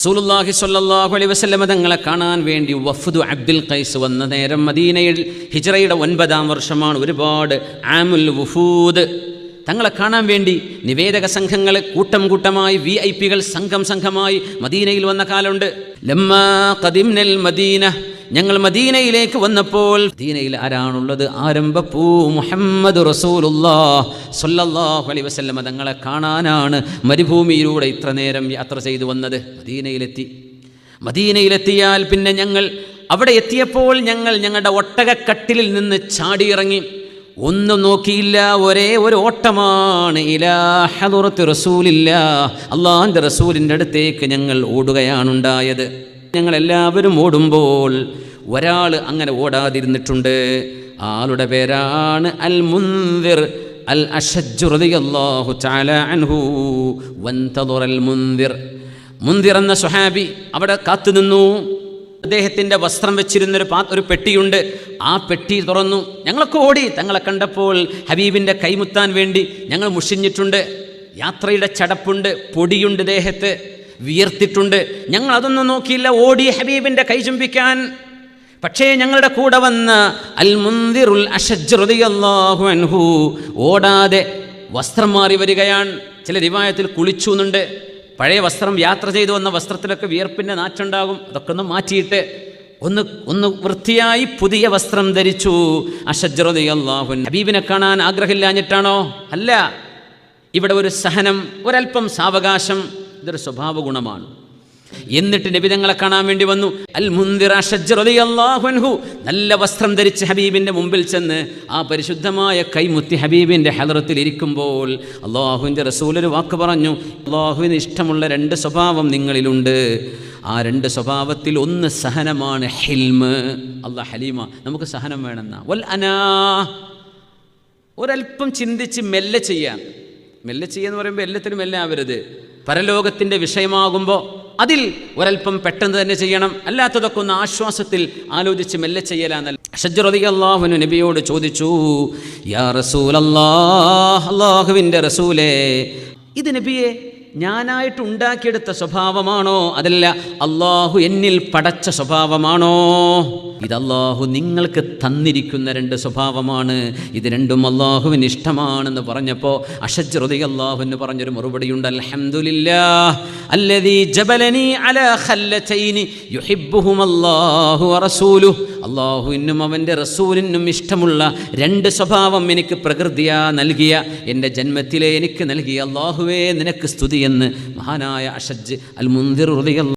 റസൂലുള്ളാഹി സ്വല്ലല്ലാഹു അലൈഹി വസല്ലം തങ്ങളെ കാണാൻ വേണ്ടി വഫ്ദു അബ്ദുൽ ഖൈസ് വന്ന നേരം മദീനയിൽ ഹിജ്റയുടെ 9-ാം വർഷമാണ്. ഒരുപാട് ആമുൽ വുഫൂദ് തങ്ങളെ കാണാൻ വേണ്ടി നിവേദക സംഘങ്ങൾ കൂട്ടം കൂട്ടമായി VIP-കൾ സംഘമായി മദീനയിൽ വന്ന കാലമുണ്ട്. ലമ്മാ ഖദിംനൽ മദീന, ഞങ്ങൾ മദീനയിലേക്ക് വന്നപ്പോൾ മദീനയിൽ ആരാണുള്ളത്? ആരംഭപ്പൂ മുഹമ്മദ് റസൂലുള്ളാഹി സ്വല്ലല്ലാഹു അലൈഹി വസല്ലം തങ്ങളെ കാണാനാണ് മരുഭൂമിയിലൂടെ ഇത്ര നേരം യാത്ര ചെയ്തു വന്നത്. മദീനയിലെത്തിയാൽ പിന്നെ ഞങ്ങൾ അവിടെ എത്തിയപ്പോൾ ഞങ്ങളുടെ ഒട്ടകക്കട്ടിലിൽ നിന്ന് ചാടിയിറങ്ങി. ഒന്നും നോക്കിയില്ല, ഒരേ ഒരു ഓട്ടമാണ്. ഇലാ ഹദറത്തി റസൂലില്ലാഹ്, അല്ലാഹുവിൻ്റെ റസൂലിൻ്റെ അടുത്തേക്ക് ഞങ്ങൾ ഓടുകയാണുണ്ടായത്. ഞങ്ങളെല്ലാവരും ഓടുമ്പോൾ ഒരാൾ അങ്ങനെ ഓടാതിരുന്നിട്ടുണ്ട്. ആളുടെ പേരാണ് അൽ മുൻദിർ അൽ അശജ്ജ് റളിയല്ലാഹു തആല അൻഹു. വന്തദറൽ മുൻദിർ എന്ന സ്വഹാബി അവിടെ കാത്തുനിന്നു. അദ്ദേഹത്തിൻ്റെ വസ്ത്രം വെച്ചിരുന്നൊരു പെട്ടിയുണ്ട്. ആ പെട്ടി തുറന്നു. ഞങ്ങളൊക്കെ ഓടി. തങ്ങളെ കണ്ടപ്പോൾ ഹബീബിൻ്റെ കൈമുത്താൻ വേണ്ടി ഞങ്ങൾ മുഷിഞ്ഞിട്ടുണ്ട്. യാത്രയുടെ ചടപ്പുണ്ട്, പൊടിയുണ്ട്, ദേഹത്ത് വിയർത്തിട്ടുണ്ട്. ഞങ്ങൾ അതൊന്നും നോക്കിയില്ല, ഓടി ഹബീബിൻ്റെ കൈ ചുംബിക്കാൻ. പക്ഷേ ഞങ്ങളുടെ കൂടെ വന്ന അൽ മുൻദിറുൽ അശജ്ജ് റളിയല്ലാഹു അൻഹു ഓടാതെ വസ്ത്രം മാറി വരികയാണ്. ചില റിവായത്തിൽ കുളിച്ചു എന്നുണ്ട്. പഴയ വസ്ത്രം, യാത്ര ചെയ്തു വന്ന വസ്ത്രത്തിലൊക്കെ വിയർപ്പിൻ്റെ നാറ്റുണ്ടാകും. അതൊക്കെ ഒന്ന് മാറ്റിയിട്ട് ഒന്ന് വൃത്തിയായി പുതിയ വസ്ത്രം ധരിച്ചു. അശജ്ജ് റളിയല്ലാഹു അൻഹു ഹബീബിനെ കാണാൻ ആഗ്രഹമില്ലാഞ്ഞിട്ടാണോ? അല്ല, ഇവിടെ ഒരു സഹനം, ഒരല്പം സാവകാശം, ഇതൊരു സ്വഭാവ ഗുണമാണ്. എന്നിട്ട് നബി തങ്ങളെ കാണാൻ വേണ്ടി വന്നു. അൽ മുൻദിർ അശജ്ജ് റളിയല്ലാഹു അൻഹു നല്ല വസ്ത്രം ധരിച്ച് ഹബീബിൻ്റെ മുമ്പിൽ ചെന്ന് ആ പരിശുദ്ധമായ കൈമുത്തി ഹബീബിൻ്റെ ഹളറത്തിൽ ഇരിക്കുമ്പോൾ അല്ലാഹുവിൻ്റെ റസൂൽ ഒരു വാക്ക് പറഞ്ഞു. അല്ലാഹുവിന് ഇഷ്ടമുള്ള 2 സ്വഭാവം നിങ്ങളിലുണ്ട്. ആ 2 സ്വഭാവത്തിൽ ഒന്ന് സഹനമാണ്, ഹിൽമ്. അല്ലാഹ് ഹലീമ, നമുക്ക് സഹനം വേണമെന്ന. വൽ അനാ, ഒരല്പം ചിന്തിച്ച് മെല്ലെ ചെയ്യാന്ന് പറയുമ്പോൾ എല്ലാത്തിനും മെല്ലെ ആവരുത്. പരലോകത്തിൻ്റെ വിഷയമാകുമ്പോൾ അതിൽ ഒരല്പം പെട്ടെന്ന് തന്നെ ചെയ്യണം. അല്ലാത്തതൊക്കെ ഒന്ന് ആശ്വാസത്തിൽ ആലോചിച്ച് മെല്ലെ ചെയ്യലാന്നല്ല. അശജ്ജ് റളിയല്ലാഹു അൻഹു നബിയോട് ചോദിച്ചു, യാ റസൂലല്ലാഹ്, അല്ലാഹുവിൻ്റെ റസൂലേ, ഇത് നബിയെ ഞാനായിട്ട് ഉണ്ടാക്കിയെടുത്ത സ്വഭാവമാണോ, അതല്ല അള്ളാഹു എന്നിൽ പടച്ച സ്വഭാവമാണോ? ഇത് അള്ളാഹു നിങ്ങൾക്ക് തന്നിരിക്കുന്ന 2 സ്വഭാവമാണ്. ഇത് രണ്ടും അള്ളാഹുവിന് ഇഷ്ടമാണെന്ന് പറഞ്ഞപ്പോൾ അശജ്ജ് റളിയല്ലാഹു അൻഹു പറഞ്ഞൊരു മറുപടിയുണ്ട്. അൽഹംദുലില്ലാഹ് അല്ലദീ ജബലനി അലാ ഖല്ലതൈനി യുഹിബ്ബുഹുമല്ലാഹു വറസൂലുഹു. അള്ളാഹുവിനും അവൻ്റെ റസൂലിനും ഇഷ്ടമുള്ള 2 സ്വഭാവം എനിക്ക് പ്രകൃതിയാ നൽകിയ, എൻ്റെ ജന്മത്തിലെ എനിക്ക് നൽകിയ അള്ളാഹുവേ നിനക്ക് സ്തുതി എന്ന് മഹാനായ അശജ്ജ് അൽ മുൻദിർ റളിയല്ലാഹു